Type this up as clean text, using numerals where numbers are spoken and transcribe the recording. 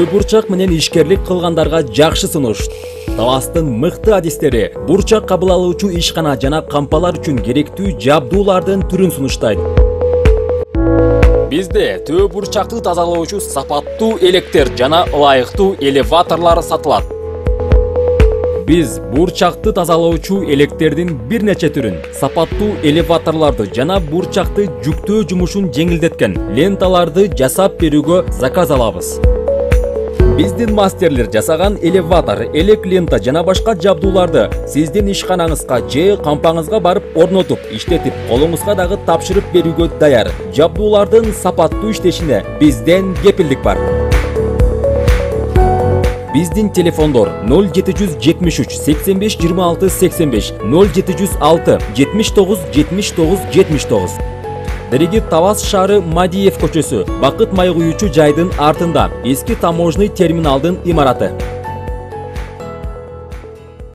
Төө бурчак менен ишкерлик кылгандарга жакшы сунуш. Тавастын мыкты адистери бурчак кабыл алуучу ишкана жана кампалар үчүн керектүү жабдуулардын түрүн сунуштайт. Бизде төө бурчакты тазалоочу сапаттуу электер жана ылайыктуу элеваторлор сатылат. Биз бурчакты тазалоочу электердин бир нече түрүн, сапаттуу элеваторлорду жана бурчакты жүктөө жумушун жеңилдеткен ленталарды жасап берүүгө заказ алабыз. Биздин мастерлер жасаган элеватор, элек лента жана башка жабдууларды сиздин ишканаңызга же кампаңызга барып орнотуп, иштетип, колуңузга дагы тапшырып берүүгө даяр. Жабдуулардын сапаттуу иштешине бизден кепилдик бар. Биздин телефондор 0773 85 26 85, 0706 79 79 79. Дереги Тавас шаары Мадиев көчөсү, Бакыт май куючу жайдын артында, эски таможный терминалдын имараты.